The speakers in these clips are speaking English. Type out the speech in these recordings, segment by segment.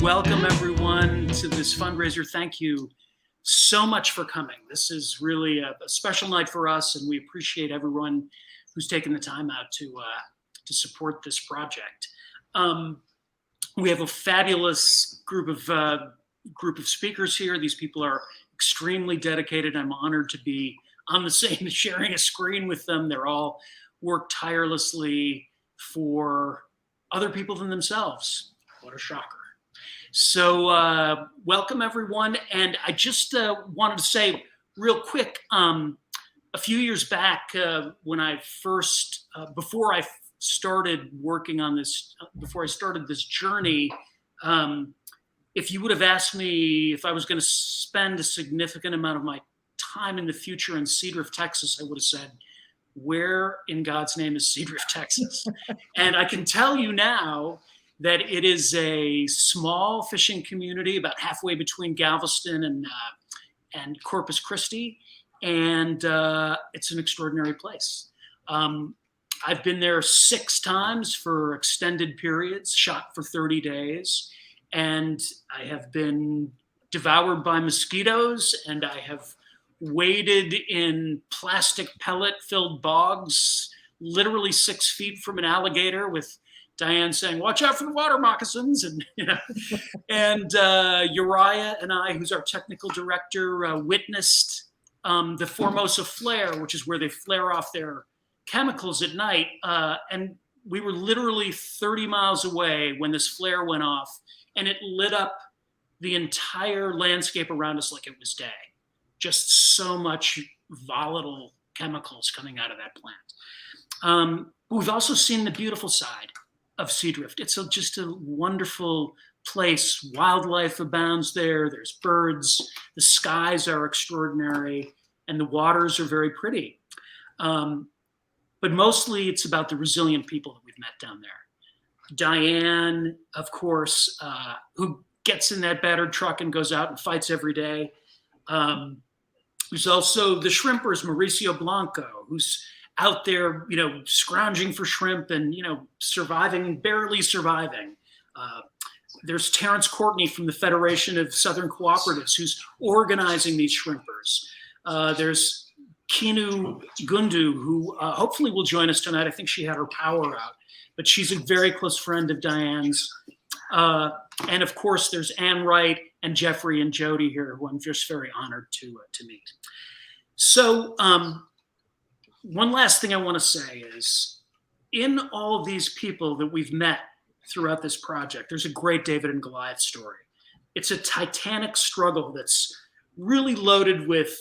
welcome everyone to this fundraiser. Thank you so much for coming. This is really a special night for us, and we appreciate everyone who's taken the time out to support this project. We have a fabulous group of speakers here. These people are extremely dedicated. I'm honored to be on the same, sharing a screen with them. They're all worked tirelessly for other people than themselves. What a shocker. So welcome everyone. And I just wanted to say real quick, a few years back when I first, before I started working on this, before I started this journey, if you would have asked me if I was going to spend a significant amount of my time in the future in Seadrift, Texas, I would have said, where in God's name is Seadrift, Texas? And I can tell you now that it is a small fishing community about halfway between Galveston and Corpus Christi, and it's an extraordinary place. I've been there 6 times for extended periods, shot for 30 days, and I have been devoured by mosquitoes, and I have waded in plastic pellet-filled bogs, literally 6 feet from an alligator, with Diane saying, "Watch out for the water moccasins," and and Uriah and I, who's our technical director, witnessed the Formosa flare, which is where they flare off their chemicals at night, and we were literally 30 miles away when this flare went off, and it lit up the entire landscape around us like it was day. Just so much volatile chemicals coming out of that plant. We've also seen the beautiful side of Seadrift. It's just a wonderful place. Wildlife abounds there. There's birds. The skies are extraordinary, and the waters are very pretty. But mostly it's about the resilient people that we've met down there. Diane, of course, who gets in that battered truck and goes out and fights every day. There's also the shrimpers, Mauricio Blanco, who's out there, scrounging for shrimp and, surviving, barely surviving. There's Terrence Courtney from the Federation of Southern Cooperatives, who's organizing these shrimpers. There's Kinu Gundu, who hopefully will join us tonight. I think she had her power out, but she's a very close friend of Diane's. And of course, there's Ann Wright and Jeffrey and Jody here, who I'm just very honored to meet. So one last thing I want to say is, in all of these people that we've met throughout this project, there's a great David and Goliath story. It's a titanic struggle that's really loaded with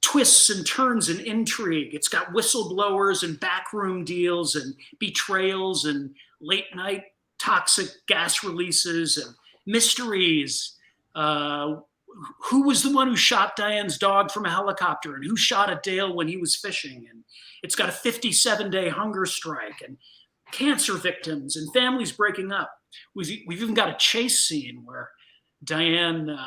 twists and turns and intrigue. It's got whistleblowers and backroom deals and betrayals and late night toxic gas releases and mysteries. Who was the one who shot Diane's dog from a helicopter, and who shot at Dale when he was fishing? And it's got a 57-day hunger strike and cancer victims and families breaking up. We've even got a chase scene where Diane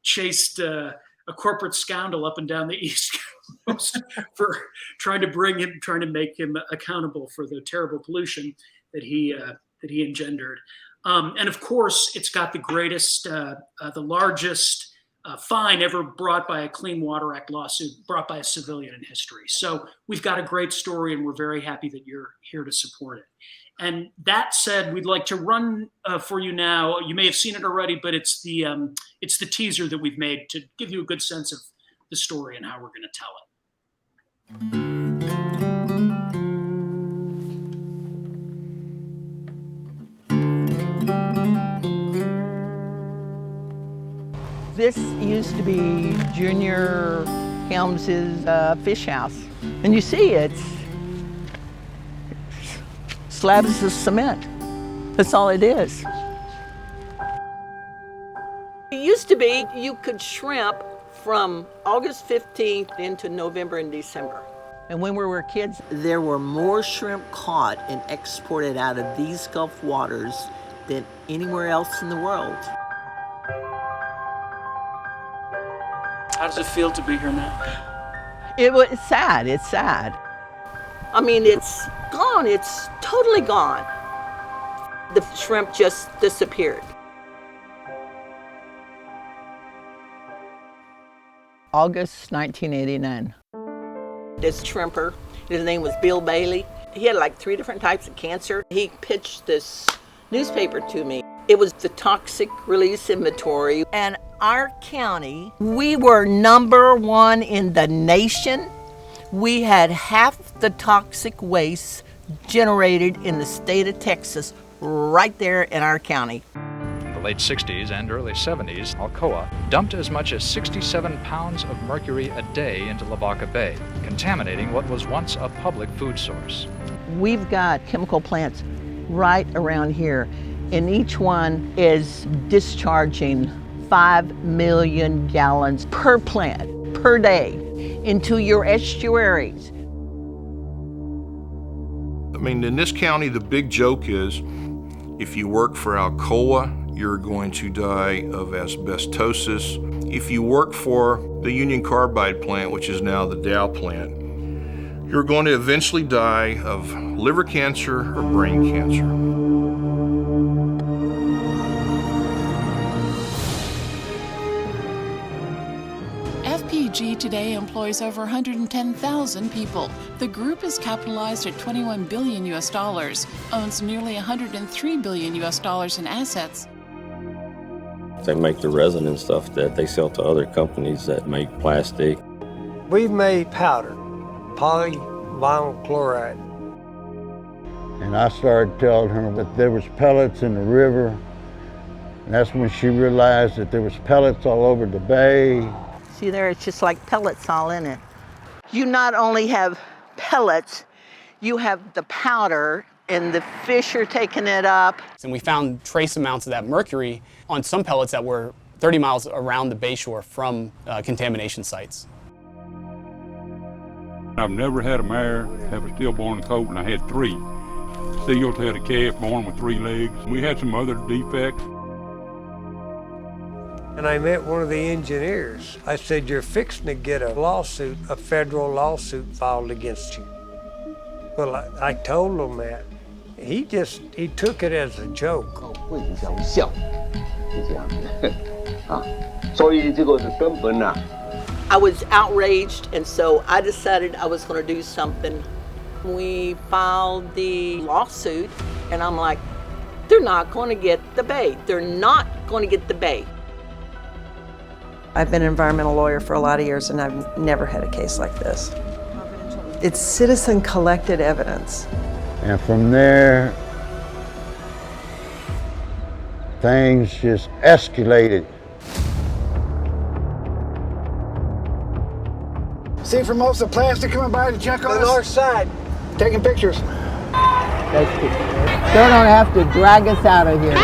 chased a corporate scoundrel up and down the East Coast for trying to make him accountable for the terrible pollution that he engendered. And of course, it's got the greatest, the largest fine ever brought by a Clean Water Act lawsuit, brought by a civilian in history. So we've got a great story, and we're very happy that you're here to support it. And that said, we'd like to run for you now. You may have seen it already, but it's the teaser that we've made to give you a good sense of the story and how we're going to tell it. This used to be Junior Helms's fish house. And you see, it's slabs of cement. That's all it is. It used to be you could shrimp from August 15th into November and December. And when we were kids, there were more shrimp caught and exported out of these Gulf waters than anywhere else in the world. How does it feel to be here now? It's sad. It's sad. I mean, it's gone. It's totally gone. The shrimp just disappeared. August 1989. This shrimper, his name was Bill Bailey. He had like 3 different types of cancer. He pitched this newspaper to me. It was the toxic release inventory. And our county, we were #1 in the nation. We had half the toxic waste generated in the state of Texas right there in our county. In the late 60s and early 70s, Alcoa dumped as much as 67 pounds of mercury a day into Lavaca Bay, contaminating what was once a public food source. We've got chemical plants right around here, and each one is discharging 5 million gallons per plant per day into your estuaries. I mean, in this county, the big joke is if you work for Alcoa, you're going to die of asbestosis. If you work for the Union Carbide plant, which is now the Dow plant, you're going to eventually die of liver cancer or brain cancer. FPG today employs over 110,000 people. The group is capitalized at $21 billion US, owns nearly $103 billion US in assets. They make the resin and stuff that they sell to other companies that make plastic. We've made powder, polyvinyl chloride. And I started telling her that there was pellets in the river. And that's when she realized that there was pellets all over the bay. See there, it's just like pellets all in it. You not only have pellets, you have the powder, and the fish are taking it up. And we found trace amounts of that mercury on some pellets that were 30 miles around the bayshore from contamination sites. I've never had a mare have a stillborn colt, and I had 3. Seals had a calf born with 3 legs. We had some other defects. And I met one of the engineers. I said, you're fixing to get a lawsuit, a federal lawsuit filed against you. Well, I told him that. He took it as a joke. I was outraged, and so I decided I was going to do something. We filed the lawsuit, and I'm like, they're not going to get the bay. They're not going to get the bay. I've been an environmental lawyer for a lot of years, and I've never had a case like this. It's citizen-collected evidence. And from there, things just escalated. See for most of the plastic coming by to check on us? North side. Taking pictures. They don't have to drag us out of here.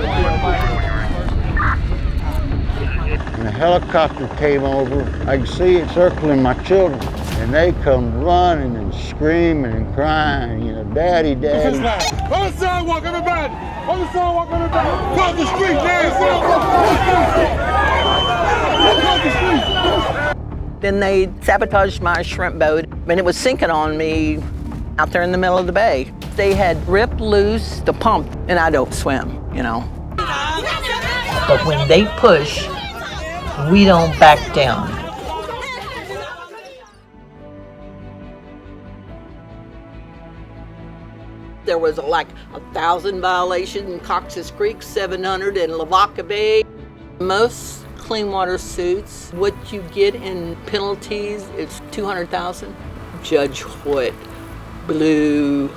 And a helicopter came over. I could see it circling my children. And they come running and screaming and crying, Daddy, Daddy. On the sidewalk, everybody! On the sidewalk, everybody! Cross the street, Cross the street! Then they sabotaged my shrimp boat, and it was sinking on me out there in the middle of the bay. They had ripped loose the pump, and I don't swim, But when they push, we don't back down. There was like 1,000 violations in Cox's Creek, 700 in Lavaca Bay. Most clean water suits, what you get in penalties, it's $200,000. Judge Hoyt blew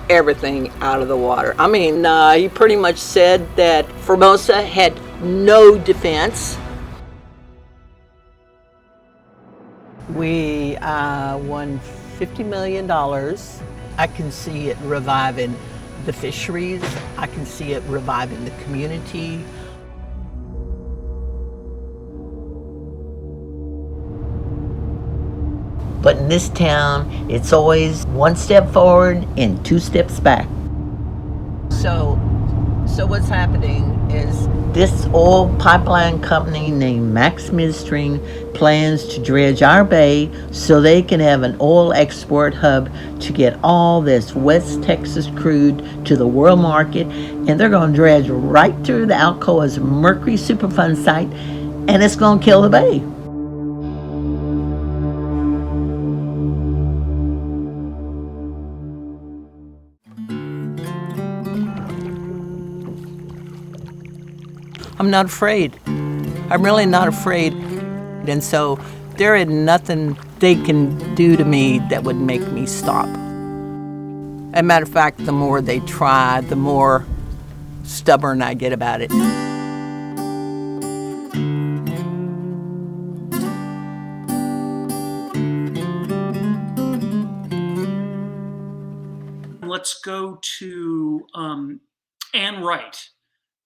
everything out of the water. I mean, he pretty much said that Formosa had no defense. We won $50 million. I can see it reviving the fisheries. I can see it reviving the community. But in this town, it's always 1 step forward and 2 steps back. So what's happening is this oil pipeline company named Max Midstream plans to dredge our bay so they can have an oil export hub to get all this West Texas crude to the world market, and they're going to dredge right through the Alcoa's Mercury Superfund site, and it's going to kill the bay. I'm not afraid. I'm really not afraid. And so there ain't nothing they can do to me that would make me stop. As a matter of fact, the more they try, the more stubborn I get about it. Let's go to Ann Wright,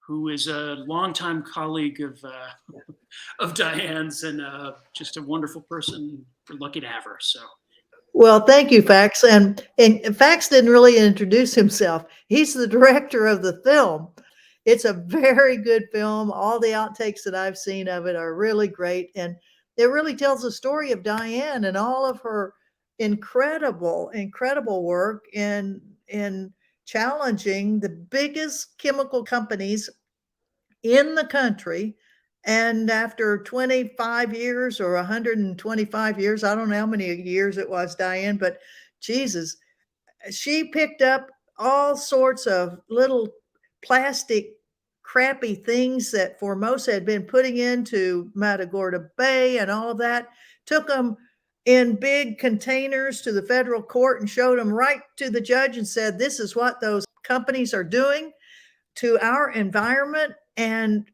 who is a longtime colleague of Diane's and just a wonderful person. We're lucky to have her. So. Well, thank you, Fax. And Fax didn't really introduce himself. He's the director of the film. It's a very good film. All the outtakes that I've seen of it are really great. And it really tells the story of Diane and all of her incredible, incredible work in challenging the biggest chemical companies in the country. And after 25 years or 125 years, I don't know how many years it was, Diane, but Jesus, she picked up all sorts of little plastic crappy things that Formosa had been putting into Matagorda Bay and all of that, took them in big containers to the federal court and showed them right to the judge and said, this is what those companies are doing to our environment. And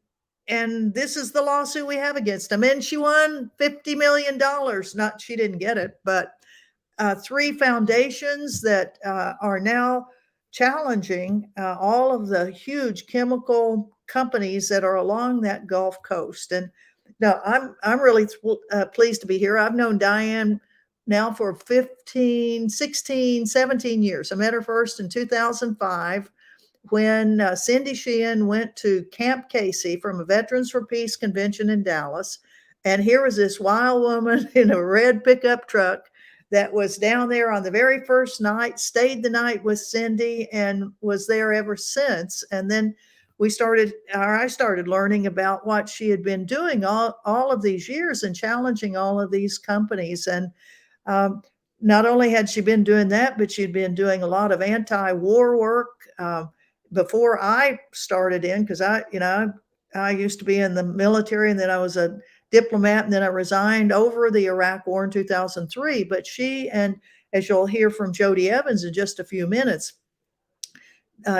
this is the lawsuit we have against them. And she won $50 million. Not, she didn't get it, but 3 foundations that are now challenging all of the huge chemical companies that are along that Gulf Coast. And no, I'm really pleased to be here. I've known Diane now for 15, 16, 17 years. I met her first in 2005 when Cindy Sheehan went to Camp Casey from a Veterans for Peace convention in Dallas. And here was this wild woman in a red pickup truck that was down there on the very first night, stayed the night with Cindy and was there ever since. And then I started learning about what she had been doing all of these years and challenging all of these companies. And not only had she been doing that, but she'd been doing a lot of anti-war work before I started in, because I used to be in the military and then I was a diplomat and then I resigned over the Iraq War in 2003. But she, and as you'll hear from Jody Evans in just a few minutes,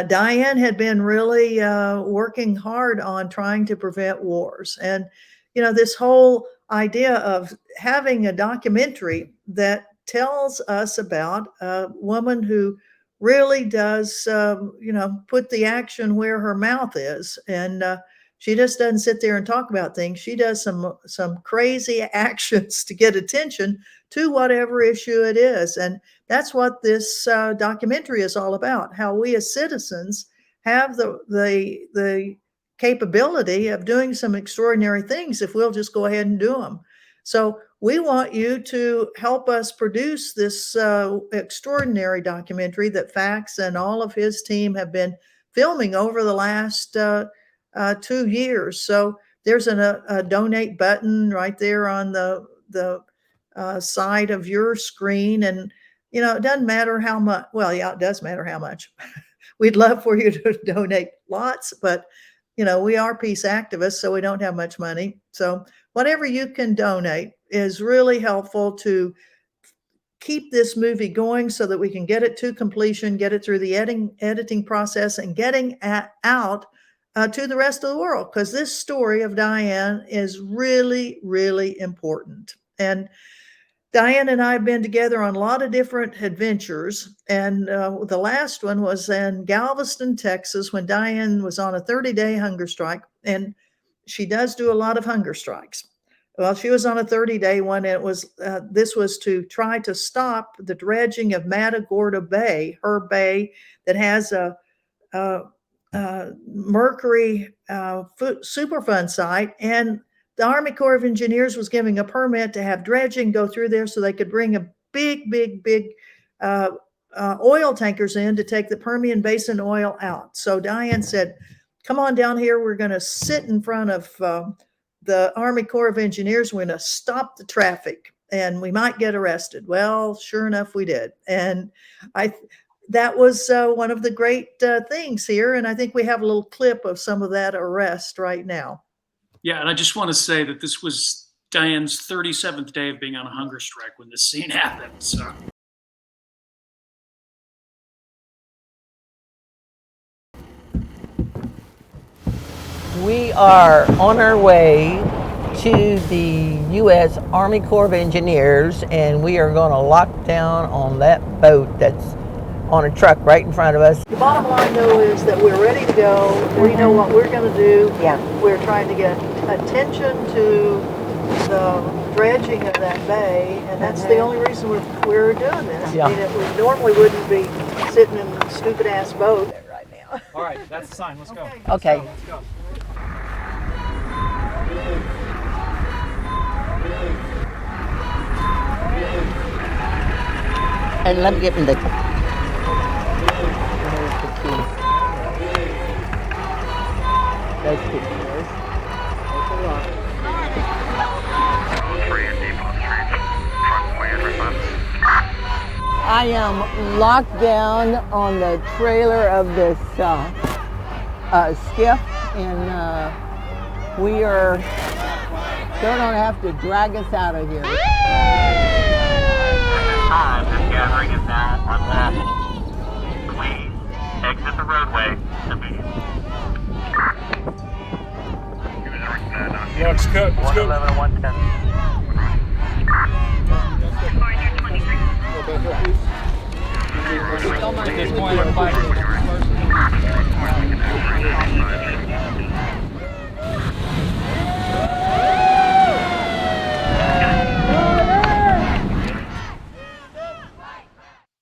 Diane had been really working hard on trying to prevent wars. And, this whole idea of having a documentary that tells us about a woman who really does, put the action where her mouth is. And she just doesn't sit there and talk about things. She does some crazy actions to get attention to whatever issue it is. And that's what this documentary is all about, how we as citizens have the capability of doing some extraordinary things if we'll just go ahead and do them. So we want you to help us produce this extraordinary documentary that Fax and all of his team have been filming over the last 2 years. So there's a donate button right there on the side of your screen. And, it doesn't matter how much. Well, yeah, it does matter how much. We'd love for you to donate lots, but, we are peace activists, so we don't have much money. So whatever you can donate is really helpful to keep this movie going so that we can get it to completion, get it through the editing process, and getting out to the rest of the world, because this story of Diane is really, really important. And Diane and I have been together on a lot of different adventures. And the last one was in Galveston, Texas, when Diane was on a 30-day hunger strike. And she does do a lot of hunger strikes. Well, she was on a 30-day one. And it was this was to try to stop the dredging of Matagorda Bay, her bay that has a mercury Superfund site. And the Army Corps of Engineers was giving a permit to have dredging go through there so they could bring a big oil tankers in to take the Permian Basin oil out. So Diane said, come on down here. We're going to sit in front of the Army Corps of Engineers. We're going to stop the traffic and we might get arrested. Well, sure enough, we did. And that was one of the great things here. And I think we have a little clip of some of that arrest right now. Yeah, and I just want to say that this was Diane's 37th day of being on a hunger strike when this scene happened. So. We are on our way to the U.S. Army Corps of Engineers, and we are going to lock down on that boat that's on a truck right in front of us. The bottom line, though, is that we're ready to go. We know what we're going to do. Yeah. We're trying to get attention to the dredging of that bay, and that's the only reason we're doing this. Yeah. I mean, we normally wouldn't be sitting in a stupid-ass boat right now. All right, that's the sign. Let's go. Okay. Let's go. And let me get in the... There's the key. I am locked down on the trailer of this skiff, and we are... They're going to have to drag us out of here. This gathering is now unlawful. Please exit the roadway immediately. Looks good. Let's go. 111 and 110. At this point, everybody.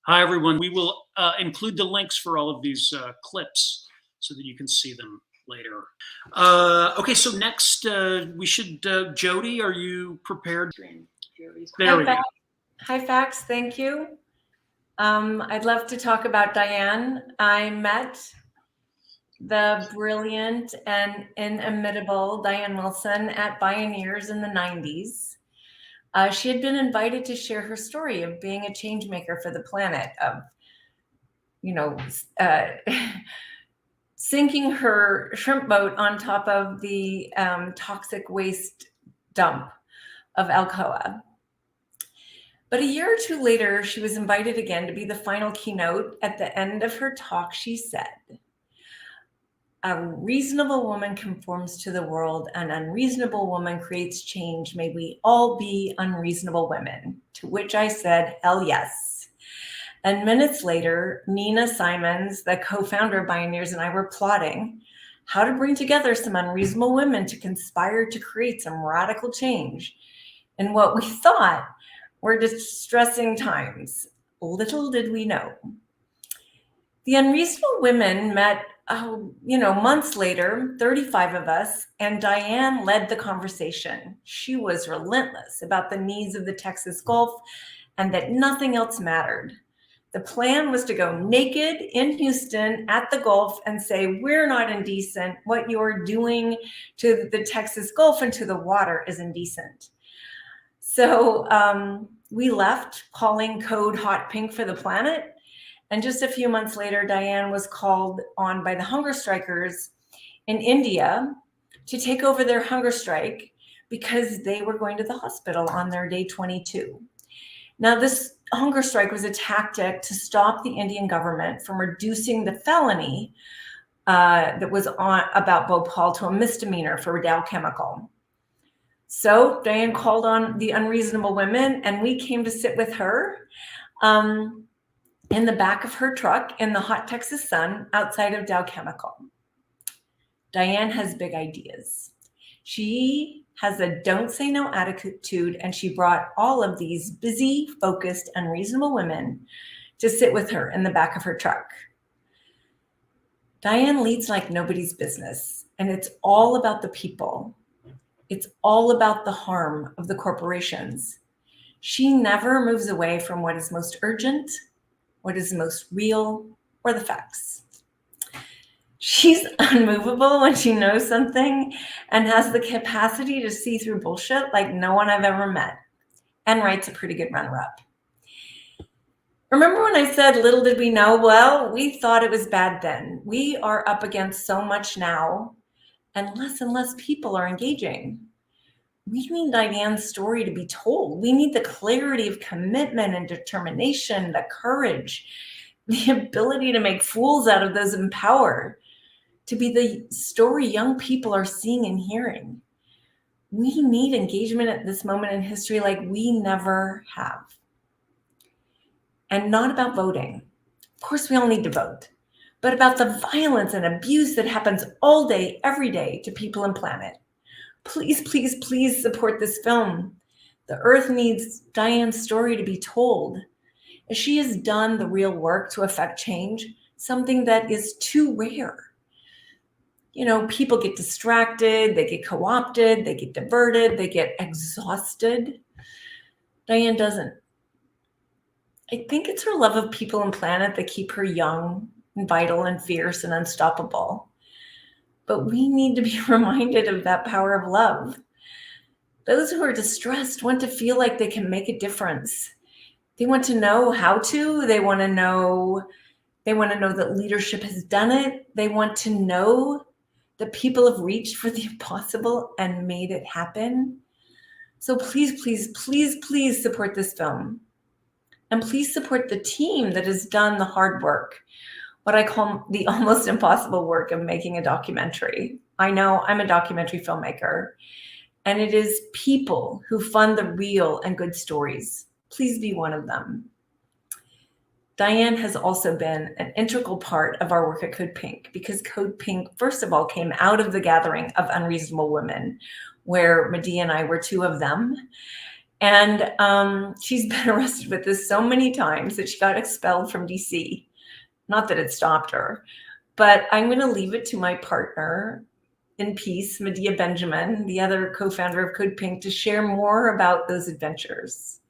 Hi, everyone. We will include the links for all of these clips so that you can see them later. Okay, so next we should, Jody, are you prepared? There we go. Hi, Fax. Thank you. I'd love to talk about Diane. I met the brilliant and inimitable Diane Wilson at Bioneers in the 90s. She had been invited to share her story of being a change maker for the planet, of, sinking her shrimp boat on top of the toxic waste dump of Alcoa. But a year or two later, she was invited again to be the final keynote. At the end of her talk, she said, "A reasonable woman conforms to the world, an unreasonable woman creates change. May we all be unreasonable women." To which I said, hell yes. And minutes later, Nina Simons, the co-founder of Bioneers, and I were plotting how to bring together some unreasonable women to conspire to create some radical change in what we thought were distressing times. Little did we know. The unreasonable women met months later, 35 of us, and Diane led the conversation. She was relentless about the needs of the Texas Gulf and that nothing else mattered. The plan was to go naked in Houston at the Gulf and say, we're not indecent. What you're doing to the Texas Gulf and to the water is indecent. So we left, calling code Hot Pink for the planet. And just a few months later, Diane was called on by the hunger strikers in India to take over their hunger strike because they were going to the hospital on their day 22. Now, this hunger strike was a tactic to stop the Indian government from reducing the felony that was on about Bhopal to a misdemeanor for Dow Chemical. So Diane called on the unreasonable women, and we came to sit with her in the back of her truck in the hot Texas sun outside of Dow Chemical. Diane has big ideas. She has a don't say no attitude, and she brought all of these busy, focused, unreasonable women to sit with her in the back of her truck. Diane leads like nobody's business, and it's all about the people. It's all about the harm of the corporations. She never moves away from what is most urgent, what is most real, or the facts. She's unmovable when she knows something and has the capacity to see through bullshit like no one I've ever met, and writes a pretty good runner-up. Remember when I said little did we know? Well, we thought it was bad then. We are up against so much now, and less people are engaging. We need Diane's story to be told. We need the clarity of commitment and determination, the courage, the ability to make fools out of those in power, to be the story young people are seeing and hearing. We need engagement at this moment in history like we never have. And not about voting. Of course, we all need to vote, but about the violence and abuse that happens all day, every day to people and planet. Please, please, please support this film. The Earth needs Diane's story to be told. She has done the real work to affect change, something that is too rare. You know, people get distracted, they get co-opted, they get diverted, they get exhausted. Diane doesn't. I think it's her love of people and planet that keep her young and vital and fierce and unstoppable. But we need to be reminded of that power of love. Those who are distressed want to feel like they can make a difference. They want to know how to. They want to know that leadership has done it. They want to know that people have reached for the impossible and made it happen. So please, please, please, please support this film. And please support the team that has done the hard work, what I call the almost impossible work of making a documentary. I know I'm a documentary filmmaker, and it is people who fund the real and good stories. Please be one of them. Diane has also been an integral part of our work at Code Pink, because Code Pink, first of all, came out of the gathering of unreasonable women, where Medea and I were two of them. And she's been arrested with this so many times that she got expelled from DC. Not that it stopped her, but I'm going to leave it to my partner in peace, Medea Benjamin, the other co-founder of Code Pink, to share more about those adventures.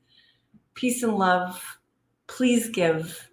Peace and love. Please give.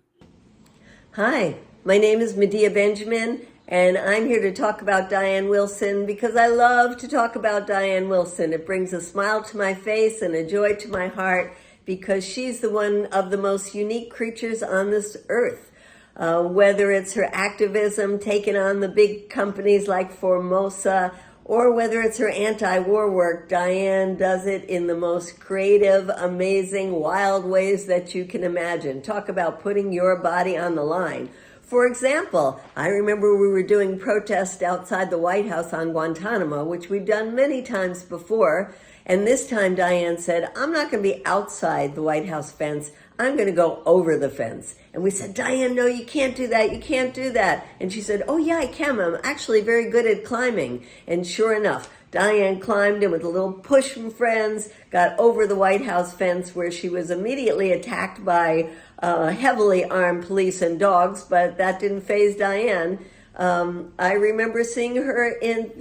Hi, my name is Medea Benjamin, and I'm here to talk about Diane Wilson because I love to talk about Diane Wilson. It brings a smile to my face and a joy to my heart because she's the one of the most unique creatures on this earth. Whether it's her activism taking on the big companies like Formosa, or whether it's her anti-war work, Diane does it in the most creative, amazing, wild ways that you can imagine. Talk about putting your body on the line. For example, I remember we were doing protests outside the White House on Guantanamo, which we've done many times before. And this time Diane said, I'm not going to be outside the White House fence. I'm going to go over the fence. And we said, Diane, no, you can't do that. You can't do that. And she said, oh yeah, I can. I'm actually very good at climbing. And sure enough, Diane climbed and with a little push from friends, got over the White House fence where she was immediately attacked by heavily armed police and dogs, but that didn't faze Diane. I remember seeing her in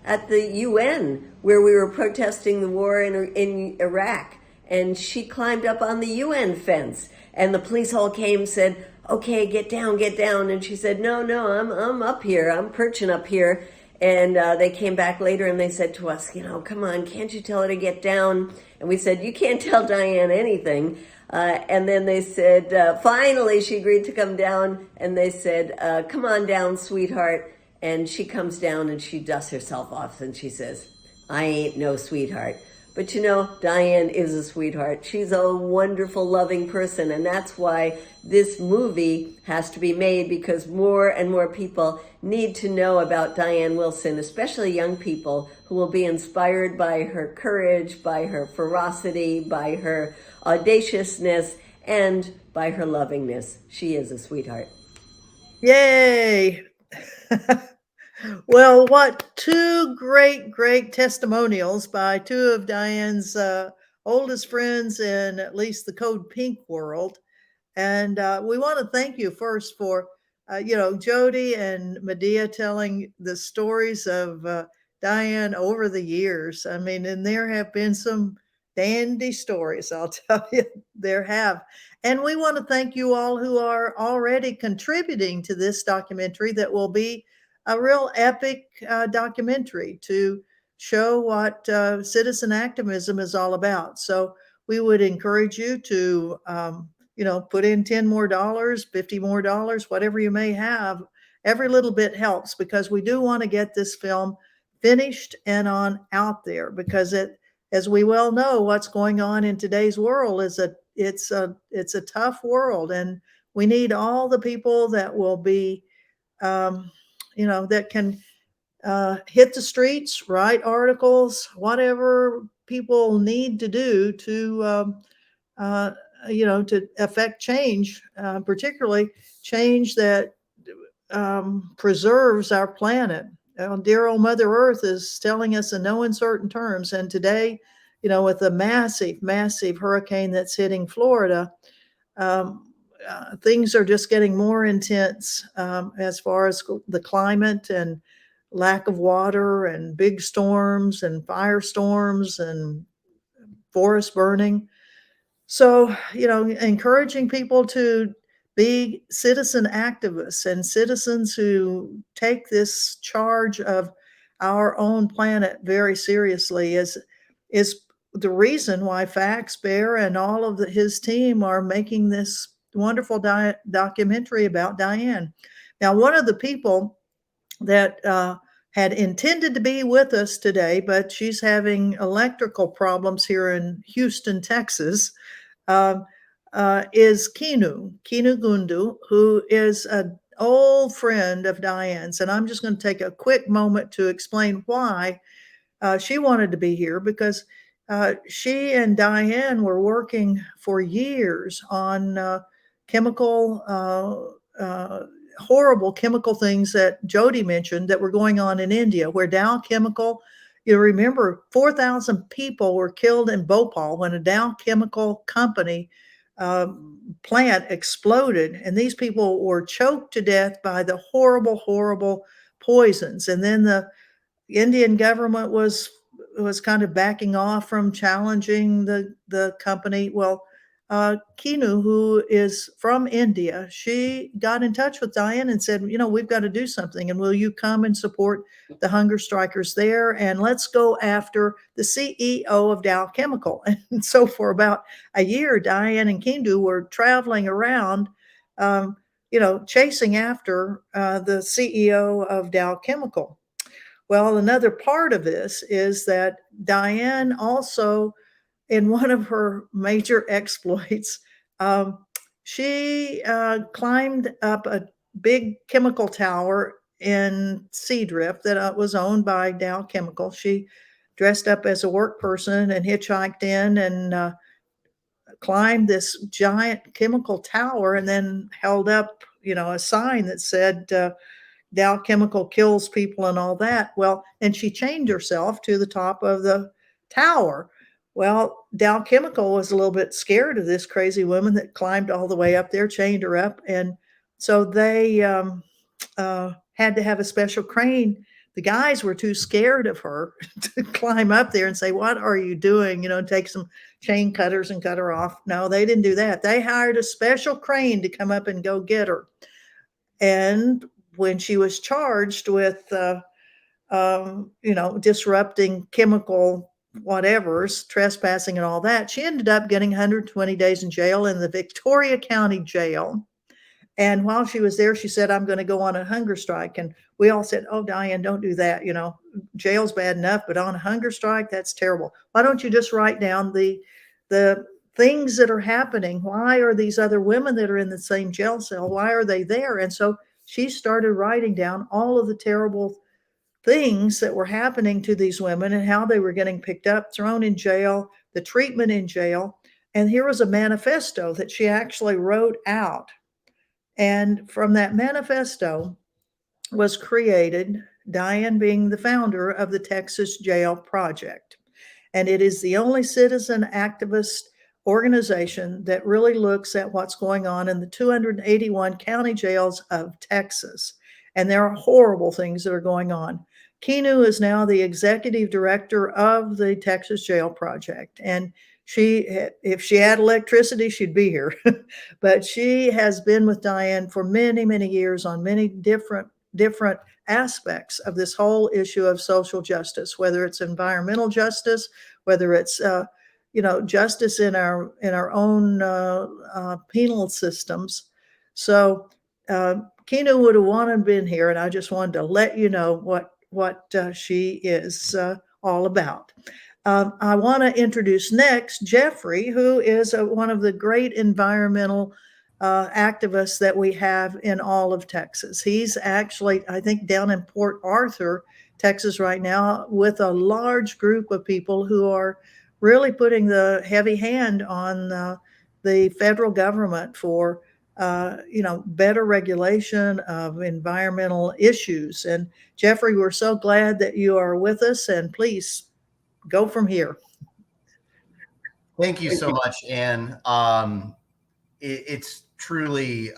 at the UN where we were protesting the war in Iraq. And she climbed up on the UN fence, and the police all came and said, okay, get down, get down. And she said, no, I'm up here. I'm perching up here. And they came back later and they said to us, you know, come on, can't you tell her to get down? And we said, you can't tell Diane anything. And then they said, finally she agreed to come down, and they said, come on down, sweetheart. And she comes down and she dusts herself off and she says, I ain't no sweetheart. But you know, Diane is a sweetheart. She's a wonderful, loving person. And that's why this movie has to be made, because more and more people need to know about Diane Wilson, especially young people who will be inspired by her courage, by her ferocity, by her audaciousness, and by her lovingness. She is a sweetheart. Yay! Well, what two great testimonials by two of Diane's oldest friends in at least the Code Pink world. And we want to thank you first for, Jody and Medea telling the stories of Diane over the years. I mean, and there have been some dandy stories, I'll tell you, there have. And we want to thank you all who are already contributing to this documentary that will be a real epic documentary to show what citizen activism is all about. So we would encourage you to, put in $10 more, $50 more, whatever you may have. Every little bit helps, because we do want to get this film finished and on out there, because as we well know, what's going on in today's world is it's a tough world, and we need all the people that will be, that can hit the streets, write articles, whatever people need to do to, to affect change, particularly change that preserves our planet. Dear old Mother Earth is telling us in no uncertain terms. And today, with the massive, massive hurricane that's hitting Florida, things are just getting more intense as far as the climate and lack of water and big storms and firestorms and forest burning. So, encouraging people to be citizen activists and citizens who take this charge of our own planet very seriously is the reason why Fax Bear and all of his team are making this wonderful documentary about Diane. Now, one of the people that had intended to be with us today, but she's having electrical problems here in Houston, Texas, is Kinu Gundu, who is an old friend of Diane's. And I'm just going to take a quick moment to explain why she wanted to be here, because she and Diane were working for years on horrible chemical things that Jody mentioned that were going on in India, where Dow Chemical, you remember 4,000 people were killed in Bhopal when a Dow Chemical company plant exploded, and these people were choked to death by the horrible, horrible poisons. And then the Indian government was kind of backing off from challenging the company. Well, Kinu, who is from India, she got in touch with Diane and said, we've got to do something. And will you come and support the hunger strikers there? And let's go after the CEO of Dow Chemical. And so for about a year, Diane and Kinu were traveling around, chasing after the CEO of Dow Chemical. Well, another part of this is that Diane also, in one of her major exploits, she climbed up a big chemical tower in Seadrift that was owned by Dow Chemical. She dressed up as a work person and hitchhiked in and climbed this giant chemical tower, and then held up, a sign that said, Dow Chemical kills people and all that. Well, and she chained herself to the top of the tower. Well, Dow Chemical was a little bit scared of this crazy woman that climbed all the way up there, chained her up. And so they had to have a special crane. The guys were too scared of her to climb up there and say, what are you doing? Take some chain cutters and cut her off. No, they didn't do that. They hired a special crane to come up and go get her. And when she was charged with, disrupting chemical whatevers, trespassing and all that, she ended up getting 120 days in jail in the Victoria County Jail. And while she was there, she said, I'm going to go on a hunger strike. And we all said, oh, Diane, don't do that. Jail's bad enough, but on a hunger strike, that's terrible. Why don't you just write down the things that are happening? Why are these other women that are in the same jail cell, why are they there? And so she started writing down all of the terrible things that were happening to these women and how they were getting picked up, thrown in jail, the treatment in jail. And here was a manifesto that she actually wrote out. And from that manifesto was created, Diane being the founder of the Texas Jail Project. And it is the only citizen activist organization that really looks at what's going on in the 281 county jails of Texas. And there are horrible things that are going on. Kinu is now the executive director of the Texas Jail Project. And if she had electricity, she'd be here. But she has been with Diane for many, many years on many different aspects of this whole issue of social justice, whether it's environmental justice, whether it's justice in our own penal systems. So Kina would have wanted to been here, and I just wanted to let you know what she is all about. I want to introduce next Jeffrey, who is one of the great environmental activists that we have in all of Texas. He's actually, I think, down in Port Arthur, Texas right now with a large group of people who are really putting the heavy hand on the federal government for better regulation of environmental issues. And Jeffrey, we're so glad that you are with us, and please go from here. Thank you so much, Anne. It's truly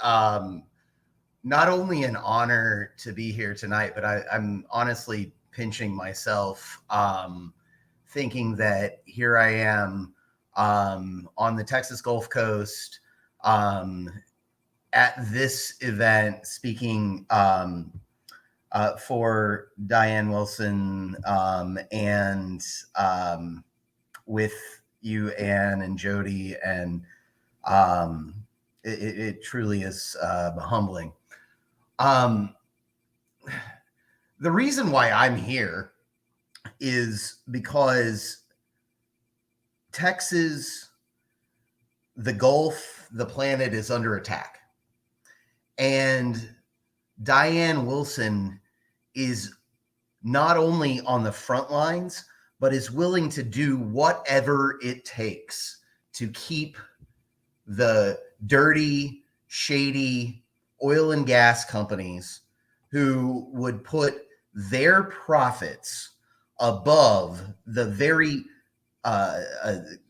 not only an honor to be here tonight, but I'm honestly pinching myself, thinking that here I am on the Texas Gulf Coast at this event speaking for Diane Wilson and with you, Anne and Jody, and it truly is humbling. The reason why I'm here is because Texas, the Gulf, the planet is under attack. And Diane Wilson is not only on the front lines, but is willing to do whatever it takes to keep the dirty, shady oil and gas companies who would put their profits above the very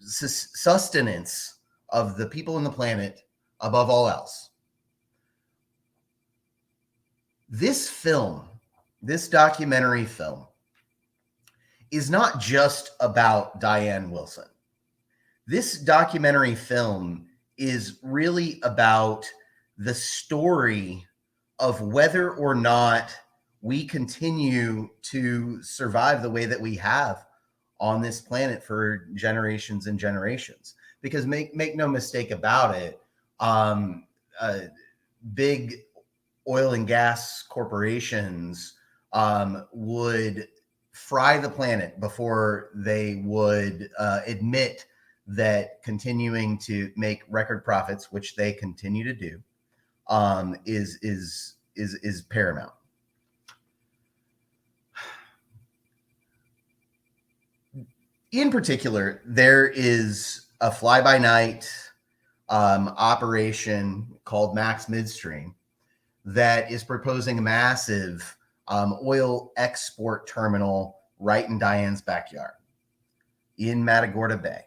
sustenance of the people on the planet above all else. This film, this documentary film, is not just about Diane Wilson. This documentary film is really about the story of whether or not we continue to survive the way that we have on this planet for generations and generations. Because make no mistake about it, big oil and gas corporations would fry the planet before they would admit that continuing to make record profits, which they continue to do, is paramount. In particular, there is a fly-by-night operation called Max Midstream that is proposing a massive oil export terminal right in Diane's backyard in Matagorda Bay.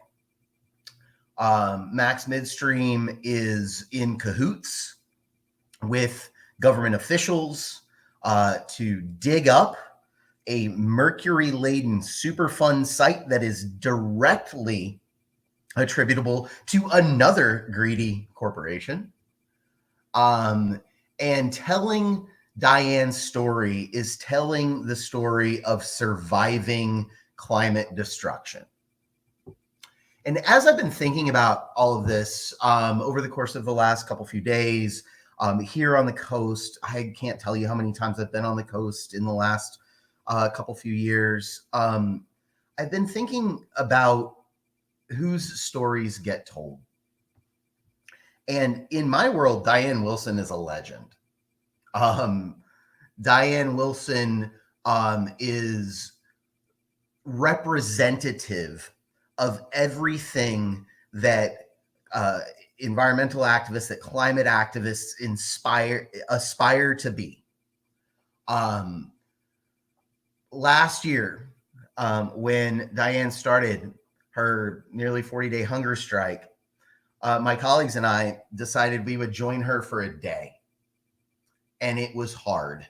Max Midstream is in cahoots with government officials to dig up a mercury-laden Superfund site that is directly attributable to another greedy corporation. And telling Diane's story is telling the story of surviving climate destruction. And as I've been thinking about all of this over the course of the last few days, here on the coast, I can't tell you how many times I've been on the coast in the last few years. I've been thinking about whose stories get told. And in my world, Diane Wilson is a legend. Diane Wilson is representative of everything that environmental activists, that climate activists aspire to be. Last year, when Diane started her nearly 40-day hunger strike, my colleagues and I decided we would join her for a day. And it was hard.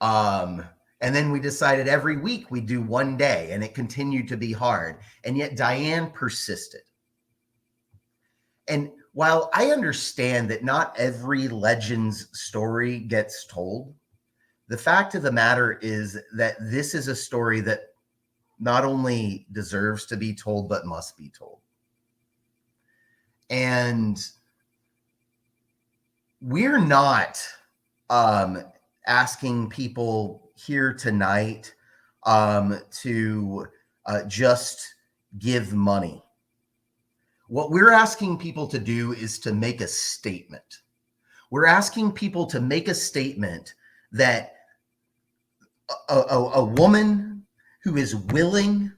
And then we decided every week we'd do one day, and it continued to be hard. And yet Diane persisted. And while I understand that not every legend's story gets told, the fact of the matter is that this is a story that not only deserves to be told, but must be told. And we're not asking people here tonight to just give money. What we're asking people to do is to make a statement. We're asking people to make a statement that a woman who is willing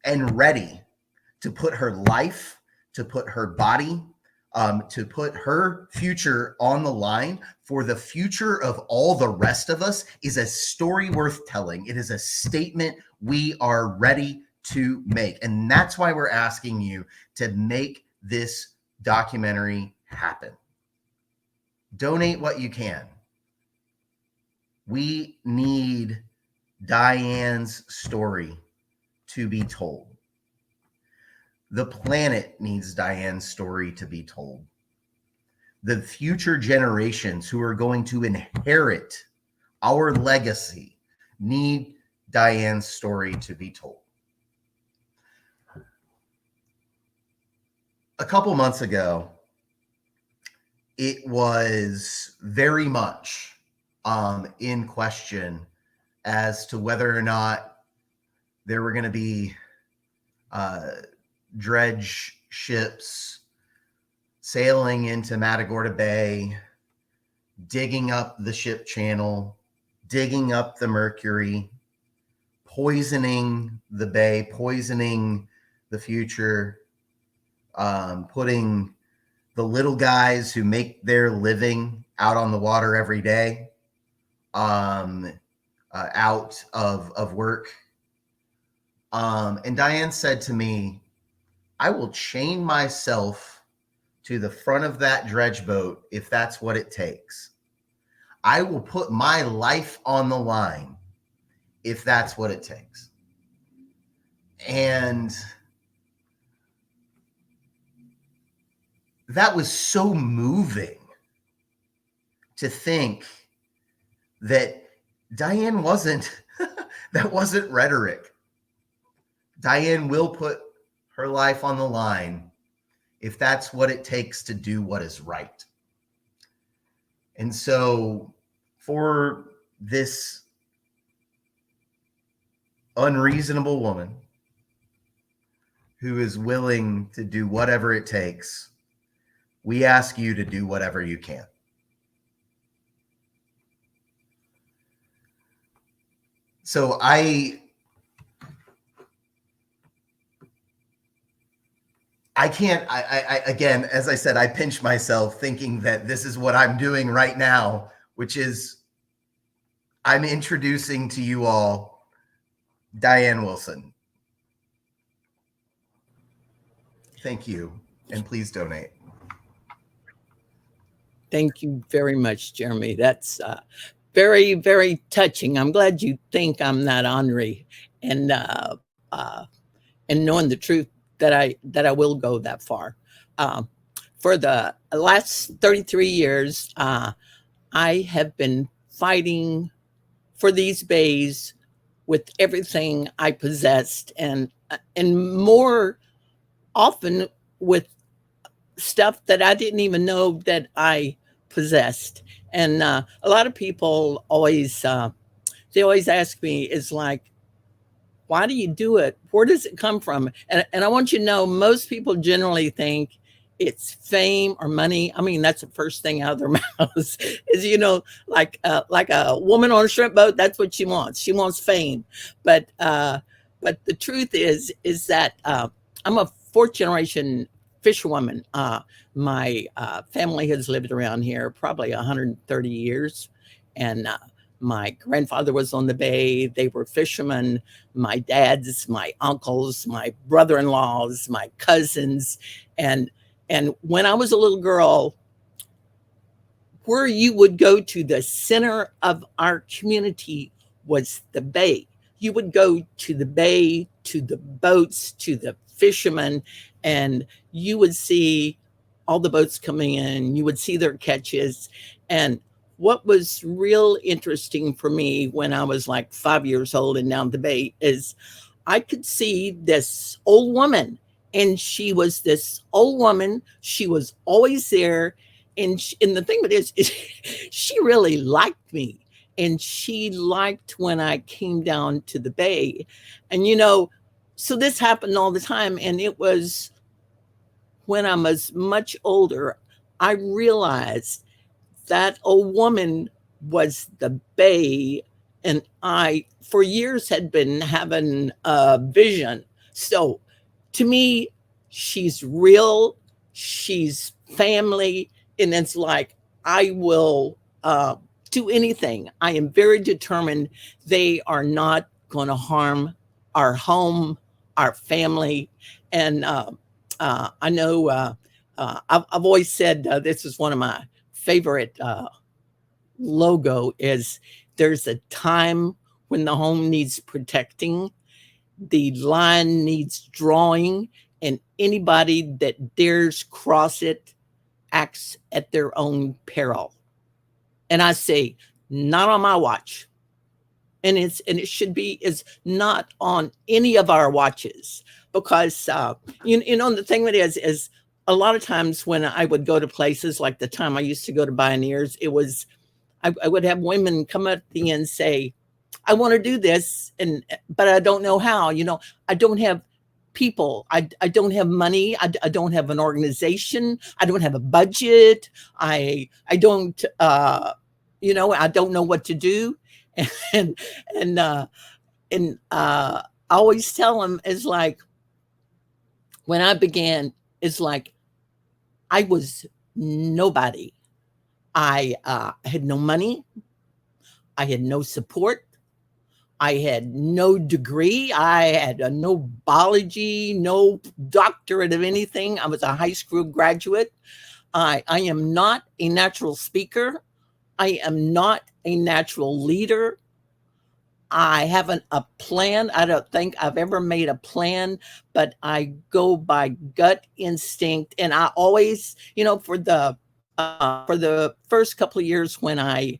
and ready to put her life, to put her body, to put her future on the line for the future of all the rest of us is a story worth telling. It is a statement we are ready to make. And that's why we're asking you to make this documentary happen. Donate what you can. We need Diane's story to be told. The planet needs Diane's story to be told. The future generations who are going to inherit our legacy need Diane's story to be told. A couple months ago, it was very much in question as to whether or not there were going to be dredge ships sailing into Matagorda Bay, digging up the ship channel, digging up the mercury, poisoning the bay, poisoning the future, putting the little guys who make their living out on the water every day out of work. And Diane said to me, I will chain myself to the front of that dredge boat if that's what it takes. I will put my life on the line if that's what it takes. And that was so moving to think that Diane wasn't, that wasn't rhetoric. Diane will put her life on the line if that's what it takes to do what is right. And so for this unreasonable woman who is willing to do whatever it takes, we ask you to do whatever you can. So I can't, again, as I said, I pinch myself thinking that this is what I'm doing right now, which is I'm introducing to you all Diane Wilson. Thank you, and please donate. Thank you very much, Jeremy. That's very, very touching. I'm glad you think I'm not ornery, and knowing the truth that I will go that far. For the last 33 years, I have been fighting for these bays with everything I possessed, and more often with stuff that I didn't even know that I possessed. And a lot of people always they always ask me, is like, why do you do it? Where does it come from? And I want you to know, most people generally think it's fame or money. I mean, that's the first thing out of their mouths is, you know, like a woman on a shrimp boat. That's what she wants. She wants fame. But the truth is that I'm a fourth generation fisherwoman. My family has lived around here probably 130 years. And my grandfather was on the bay. They were fishermen. My dads, my uncles, my brother-in-laws, my cousins. And when I was a little girl, where you would go to, the center of our community was the bay. You would go to the bay, to the boats, to the fishermen, and you would see all the boats coming in. You would see their catches. And what was real interesting for me when I was like 5 years old and down the bay is I could see this old woman, and she was this old woman. She was always there. And the thing with it is she really liked me. And she liked when I came down to the Bay. And, so this happened all the time. And it was when I was much older, I realized that old woman was the Bay, and I, for years, had been having a vision. So to me, she's real, she's family, and it's like I will do anything. I am very determined. They are not going to harm our home, our family, and I know I've always said this is one of my favorite logo is there's a time when the home needs protecting, the line needs drawing, and anybody that dares cross it acts at their own peril. And I say, not on my watch. And it should be is not on any of our watches, because the thing that is a lot of times when I would go to places, like the time I used to go to Bioneers, it was I would have women come up to me and say, I want to do this, but I don't know how. I don't have people. I don't have money. I don't have an organization. I don't have a budget. I don't I don't know what to do. And I always tell them, it's like when I began, it's like I was nobody. I had no money. I had no support. I had no degree. I had no biology, no doctorate of anything. I was a high school graduate. I am not a natural speaker. I am not a natural leader. I haven't a plan. I don't think I've ever made a plan, but I go by gut instinct. And I always, for the first couple of years when I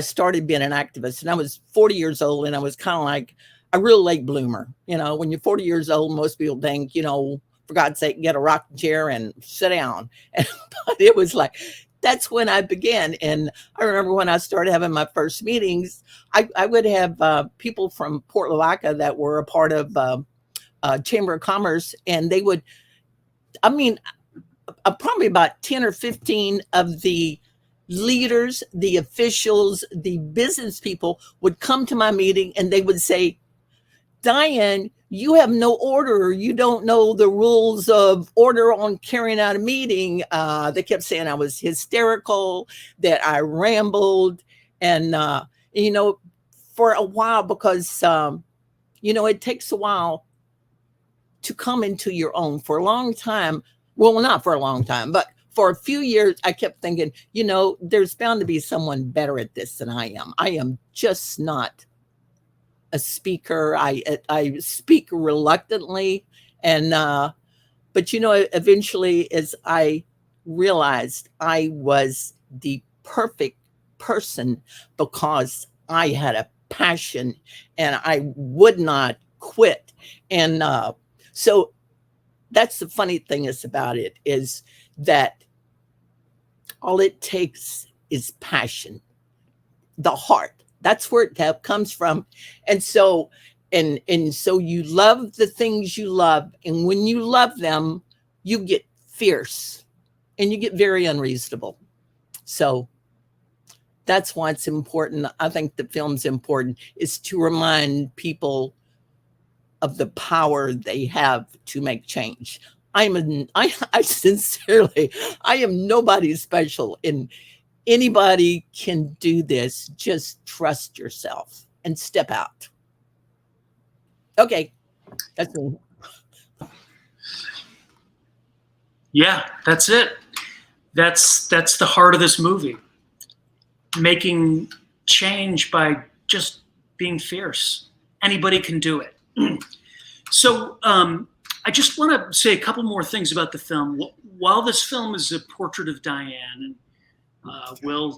started being an activist, and I was 40 years old, and I was kind of like a real late bloomer. When you're 40 years old, most people think, for God's sake, get a rocking chair and sit down. But it was like, that's when I began. And I remember when I started having my first meetings, I would have people from Port Lavaca that were a part of Chamber of Commerce, and they would, probably about 10 or 15 of the leaders, the officials, the business people would come to my meeting, and they would say, Diane, you have no order. You don't know the rules of order on carrying out a meeting. They kept saying I was hysterical, that I rambled. And, for a while, because, it takes a while to come into your own. For a long time, well, not for a long time, but for a few years, I kept thinking, there's bound to be someone better at this than I am. I am just not a speaker. I speak reluctantly, and but eventually, as I realized, I was the perfect person because I had a passion and I would not quit. And so that's the funny thing is about it, is that all it takes is passion, the heart. That's where it comes from. And so you love the things you love. And when you love them, you get fierce and you get very unreasonable. So that's why it's important. I think the film's important, is to remind people of the power they have to make change. I sincerely, I am nobody special, and anybody can do this. Just trust yourself and step out. Okay, that's all. Yeah, that's it. That's the heart of this movie. Making change by just being fierce. Anybody can do it. So I just want to say a couple more things about the film. While this film is a portrait of Diane, and we'll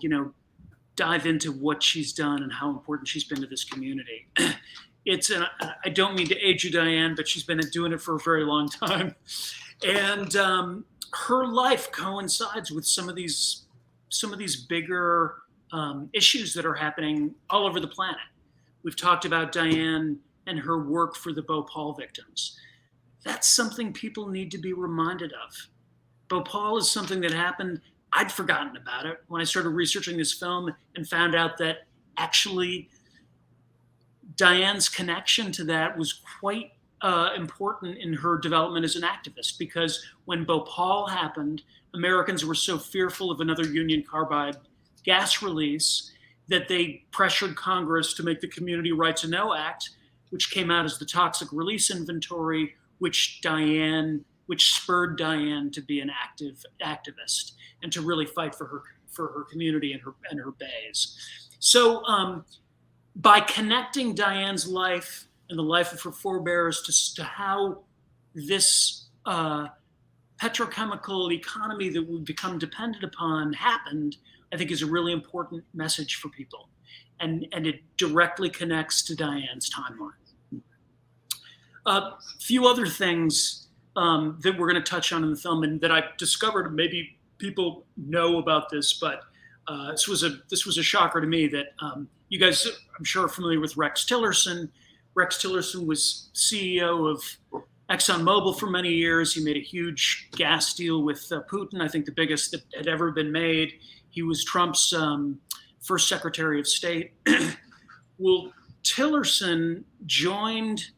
dive into what she's done and how important she's been to this community, I don't mean to age you, Diane, but she's been doing it for a very long time. And her life coincides with some of these bigger issues that are happening all over the planet. We've talked about Diane and her work for the Bhopal victims. That's something people need to be reminded of. Bhopal is something that happened. I'd forgotten about it when I started researching this film and found out that actually Diane's connection to that was quite important in her development as an activist, because when Bhopal happened, Americans were so fearful of another Union Carbide gas release that they pressured Congress to make the Community Right to Know Act, which came out as the Toxic Release Inventory, which spurred Diane to be an active activist and to really fight for her community and her bays. So by connecting Diane's life and the life of her forebears to how this petrochemical economy that we've become dependent upon happened, I think is a really important message for people. And it directly connects to Diane's timeline. A few other things that we're going to touch on in the film, and that I've discovered, maybe people know about this, but this was a shocker to me, that you guys, I'm sure, are familiar with Rex Tillerson. Rex Tillerson was CEO of ExxonMobil for many years. He made a huge gas deal with Putin, I think the biggest that had ever been made. He was Trump's first Secretary of State. Well, Tillerson joined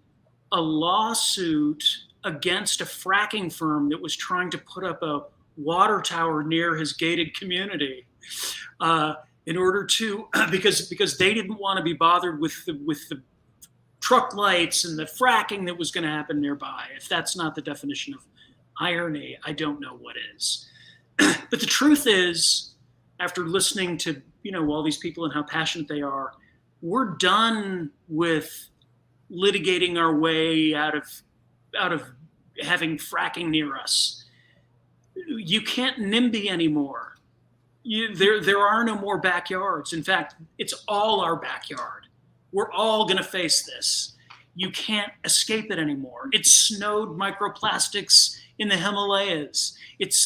a lawsuit against a fracking firm that was trying to put up a water tower near his gated community, in order to, because they didn't want to be bothered with the truck lights and the fracking that was going to happen nearby. If that's not the definition of irony, I don't know what is. But the truth is, after listening to all these people and how passionate they are, we're done with litigating our way out of having fracking near us. You can't NIMBY anymore. There are no more backyards. In fact, it's all our backyard. We're all going to face this. You can't escape it anymore. It snowed microplastics in the Himalayas.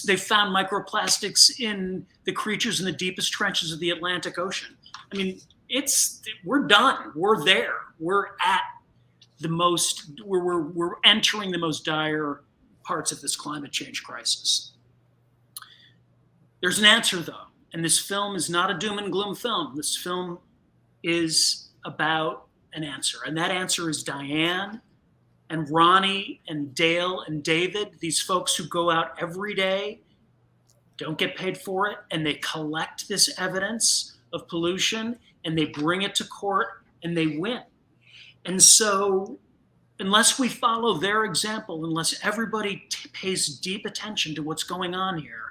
They found microplastics in the creatures in the deepest trenches of the Atlantic Ocean. I mean, we're done. We're there. We're entering the most dire parts of this climate change crisis. There's an answer, though, and this film is not a doom and gloom film. This film is about an answer, and that answer is Diane and Ronnie and Dale and David, these folks who go out every day, don't get paid for it, and they collect this evidence of pollution, and they bring it to court, and they win. And so unless we follow their example, unless everybody pays deep attention to what's going on here,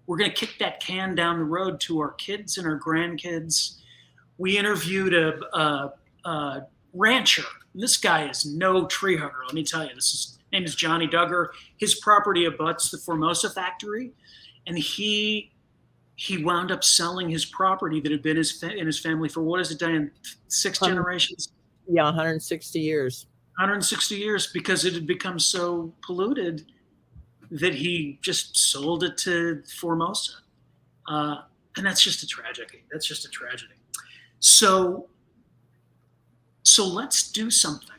we're going to kick that can down the road to our kids and our grandkids. We interviewed a rancher. This guy is no tree hugger, let me tell you. His name is Johnny Duggar. His property abuts the Formosa factory, and he wound up selling his property that had been in his family for, what is it, Diane, 6 generations? Yeah, 160 years. 160 years, because it had become so polluted that he just sold it to Formosa. And that's just a tragedy. That's just a tragedy. So let's do something.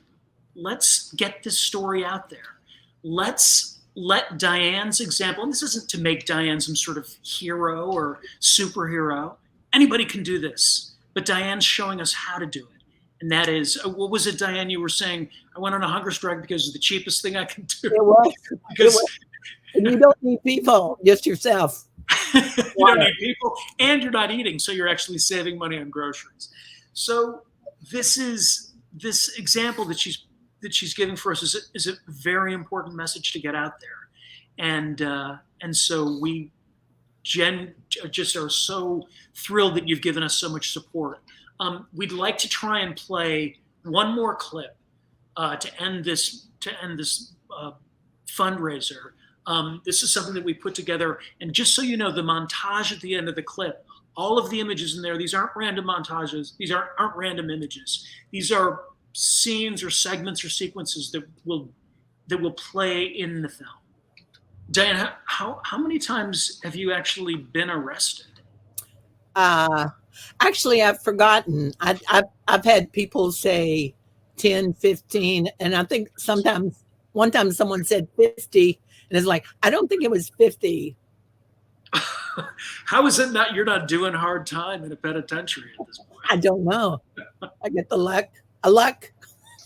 Let's get this story out there. Let's let Diane's example, and this isn't to make Diane some sort of hero or superhero. Anybody can do this, but Diane's showing us how to do it. And that is, what was it, Diane, you were saying? I went on a hunger strike because it's the cheapest thing I can do. It was. And you don't need people, just yourself. You don't need people, and you're not eating, so you're actually saving money on groceries. So this example that she's giving for us is a very important message to get out there, and so we just are so thrilled that you've given us so much support. We'd like to try and play one more clip to end this fundraiser. This is something that we put together, and just so you know, the montage at the end of the clip, all of the images in there, these aren't random montages, these aren't random images. These are scenes or segments or sequences that will play in the film. Diane, how many times have you actually been arrested? Actually, I've forgotten. I've had people say 10, 15, and I think one time someone said 50, and it's like, I don't think it was 50. How is it not you're not doing hard time in a penitentiary at this point? I don't know. I get the luck. A luck.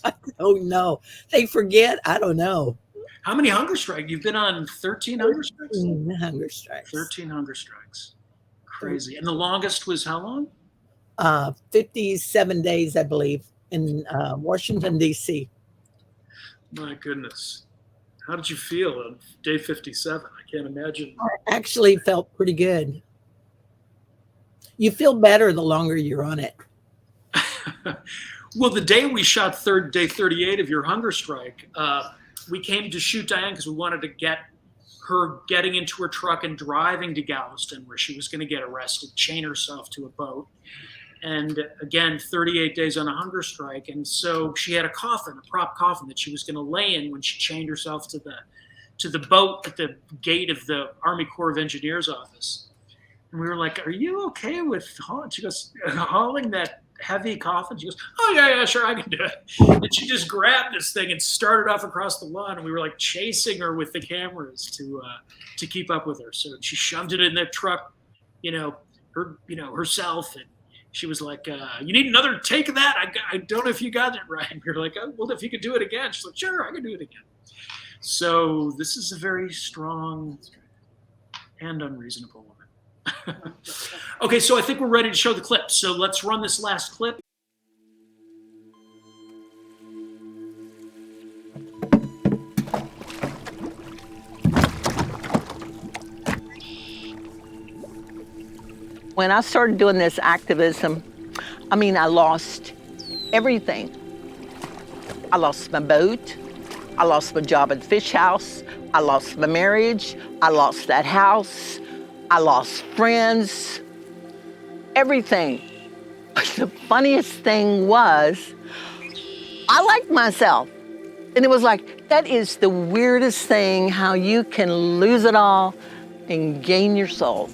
I don't know. They forget. I don't know. How many hunger strikes? You've been on 13 hunger strikes? 13 hunger strikes. 13 hunger strikes. Crazy. And the longest was how long? 57 days, I believe, in Washington, D.C. My goodness. How did you feel on day 57? I can't imagine. I actually felt pretty good. You feel better the longer you're on it. Well, the day we shot day 38 of your hunger strike, we came to shoot Diane because we wanted to get her getting into her truck and driving to Galveston, where she was going to get arrested, chain herself to a boat. And again, 38 days on a hunger strike. And so she had a prop coffin that she was going to lay in when she chained herself to the boat at the gate of the Army Corps of Engineers office. And we were like, are you okay with hauling? She goes, hauling that heavy coffin? She goes, oh, yeah, sure, I can do it. And she just grabbed this thing and started off across the lawn. And we were like chasing her with the cameras to keep up with her. So she shoved it in the truck, herself. And she was like, you need another take of that? I don't know if you got it right. And we were like, oh, well, if you could do it again. She's like, sure, I can do it again. So this is a very strong and unreasonable woman. Okay, so I think we're ready to show the clip. So let's run this last clip. When I started doing this activism, I lost everything. I lost my boat. I lost my job at the fish house. I lost my marriage. I lost that house. I lost friends. Everything. But the funniest thing was, I liked myself. And it was like, that is the weirdest thing, how you can lose it all and gain your soul.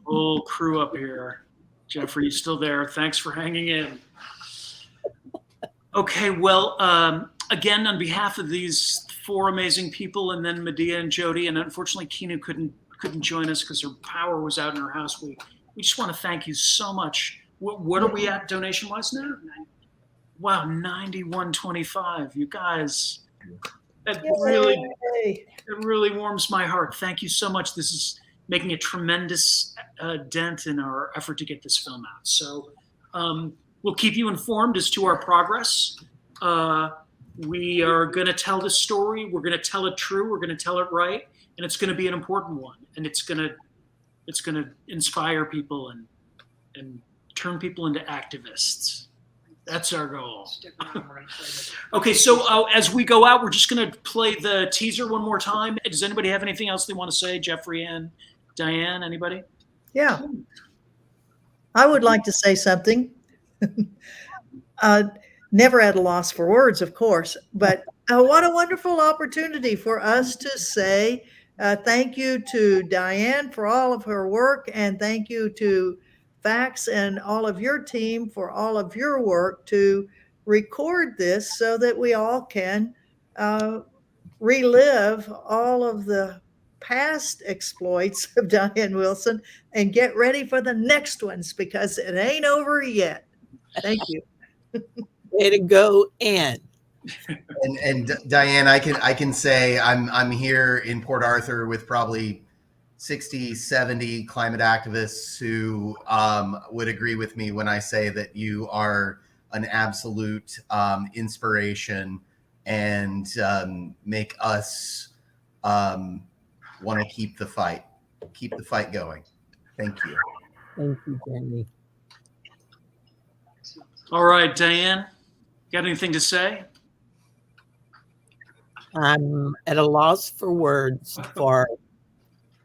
Whole crew up here. Jeffrey, you still there? Thanks for hanging in. Okay, well, again, on behalf of these four amazing people, and then Medea and Jody, and unfortunately Kinu couldn't join us because her power was out in her house. We just want to thank you so much. What are we at donation wise now? Wow, 91.25. You guys, that really warms my heart. Thank you so much. This is making a tremendous dent in our effort to get this film out. So we'll keep you informed as to our progress. We are going to tell the story. We're going to tell it true. We're going to tell it right, and it's going to be an important one. And it's going to inspire people and turn people into activists. That's our goal. Okay, so as we go out, we're just going to play the teaser one more time. Does anybody have anything else they want to say? Jeffrey and Diane, anybody? Yeah. I would like to say something. Never at a loss for words, of course, but What a wonderful opportunity for us to say thank you to Diane for all of her work, and thank you to Fax and all of your team for all of your work to record this so that we all can relive all of the past exploits of Diane Wilson and get ready for the next ones because it ain't over yet. Thank you. Way to go, Ann. And Diane, I can say I'm here in Port Arthur with probably 60, 70 climate activists who would agree with me when I say that you are an absolute inspiration and make us want to keep the fight going. Thank you. Thank you, Jamie. All right, Diane, got anything to say? I'm at a loss for words for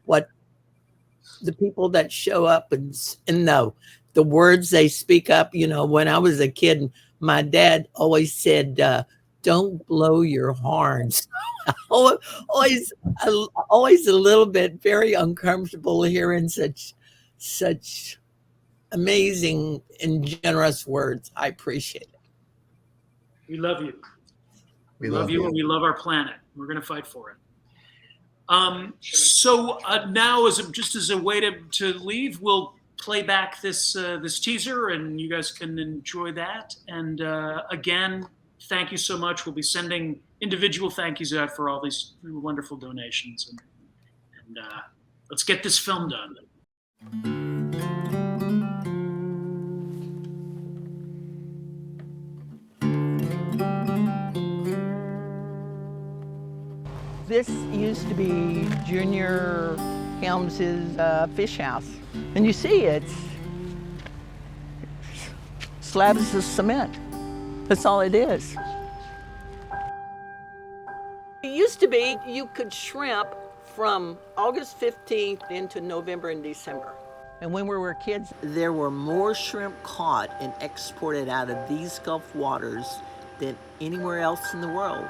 what the people that show up and know the words they speak up. You know, when I was a kid, my dad always said, don't blow your horns. always a little bit very uncomfortable hearing such amazing and generous words. I appreciate it. We love you. We love you, and we love our planet. We're going to fight for it. So now, just as a way to leave, we'll play back this teaser, and you guys can enjoy that. And again, thank you so much. We'll be sending individual thank yous out for all these wonderful donations, and let's get this film done. This used to be Junior Helms's fish house. And you see it's slabs of cement. That's all it is. It used to be you could shrimp from August 15th into November and December. And when we were kids, there were more shrimp caught and exported out of these Gulf waters than anywhere else in the world.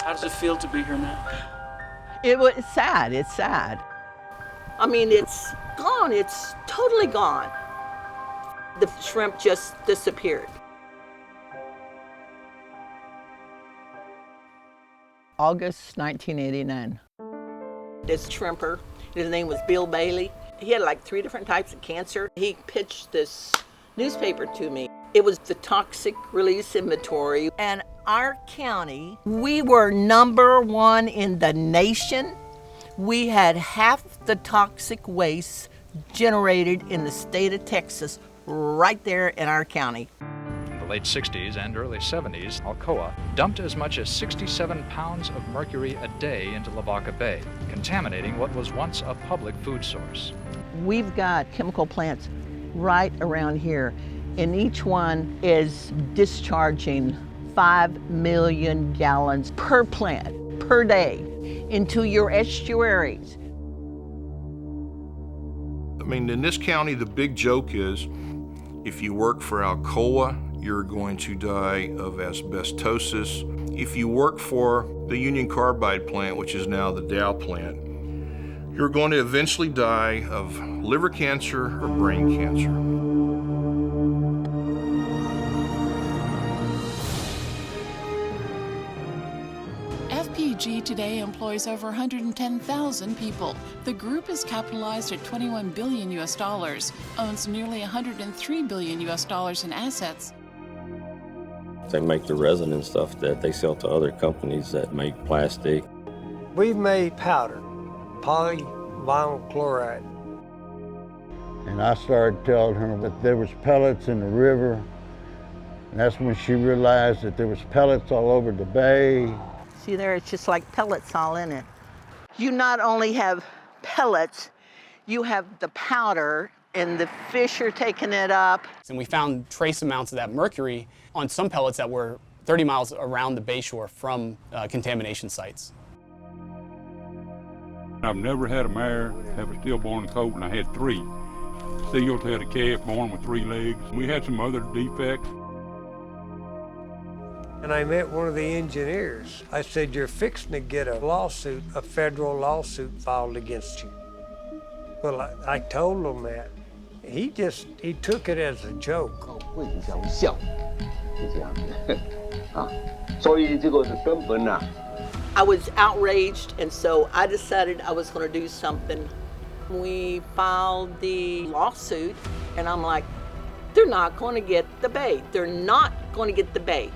How does it feel to be here now? It's sad. It's sad. I mean, it's gone. It's totally gone. The shrimp just disappeared. August 1989. This shrimper, his name was Bill Bailey. He had like 3 different types of cancer. He pitched this newspaper to me. It was the toxic release inventory. And our county, we were #1 in the nation. We had half the toxic waste generated in the state of Texas right there in our county. In the late 60s and early 70s, Alcoa dumped as much as 67 pounds of mercury a day into Lavaca Bay, contaminating what was once a public food source. We've got chemical plants right around here, and each one is discharging 5 million gallons per plant per day into your estuaries. I mean, in this county, the big joke is if you work for Alcoa, you're going to die of asbestosis. If you work for the Union Carbide plant, which is now the Dow plant, you're going to eventually die of liver cancer or brain cancer. FPG today employs over 110,000 people. The group is capitalized at $21 billion, owns nearly $103 billion in assets. They make the resin and stuff that they sell to other companies that make plastic. We've made powder, polyvinyl chloride. And I started telling her that there was pellets in the river. And that's when she realized that there was pellets all over the bay. See there, it's just like pellets all in it. You not only have pellets, you have the powder, and the fish are taking it up. And we found trace amounts of that mercury on some pellets that were 30 miles around the bayshore from contamination sites. I've never had a mare have a stillborn colt, and I had 3. Seals had a calf born with 3 legs. We had some other defects. And I met one of the engineers. I said, you're fixing to get a lawsuit, a federal lawsuit filed against you. Well, I told him that. He took it as a joke. I was outraged, and so I decided I was going to do something. We filed the lawsuit, and I'm like, they're not going to get the bait. They're not going to get the bait.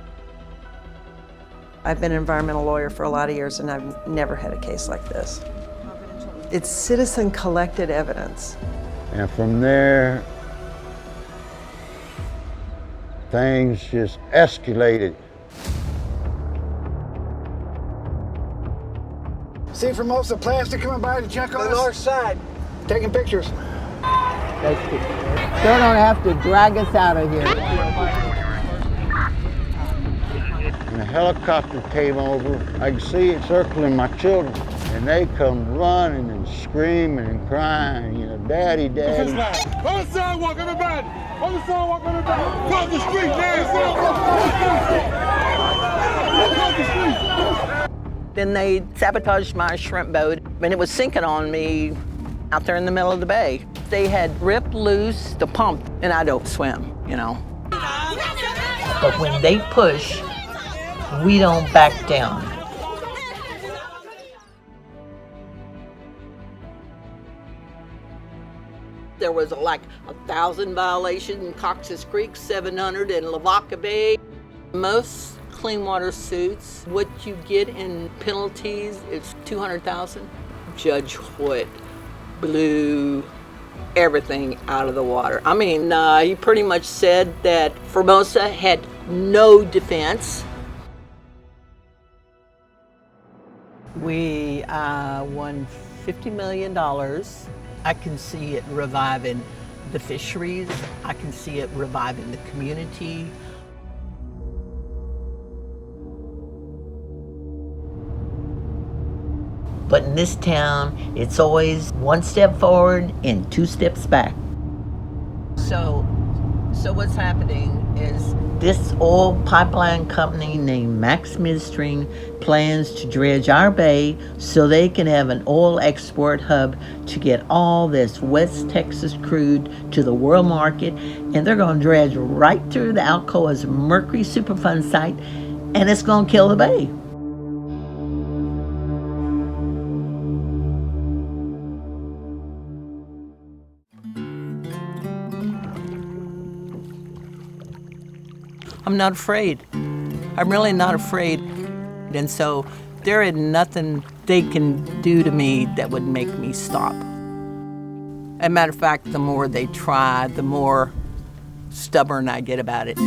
I've been an environmental lawyer for a lot of years, and I've never had a case like this. It's citizen collected evidence. And from there, things just escalated. See Formosa plastic coming by to check on us? The north side. Taking pictures. They don't have to drag us out of here. And a helicopter came over. I could see it circling my children. And they come running and screaming and crying, you know, Daddy, Daddy. On the sidewalk, everybody! On the sidewalk, everybody! Cross the street, man! Cross the street! Then they sabotaged my shrimp boat, and it was sinking on me out there in the middle of the bay. They had ripped loose the pump, and I don't swim, you know. But when they push, we don't back down. There was like 1,000 violations in Cox's Creek, 700 in Lavaca Bay. Most clean water suits, what you get in penalties is $200,000. Judge Hoyt blew everything out of the water. I mean, he pretty much said that Formosa had no defense. We won $50 million. I can see it reviving the fisheries. I can see it reviving the community. But in this town, it's always one step forward and two steps back. So what's happening is This oil pipeline company named Max Midstream plans to dredge our bay so they can have an oil export hub to get all this West Texas crude to the world market, and they're going to dredge right through the Alcoa's Mercury Superfund site, and it's going to kill the bay. I'm not afraid. I'm really not afraid. And so there is nothing they can do to me that would make me stop. As a matter of fact, the more they try, the more stubborn I get about it.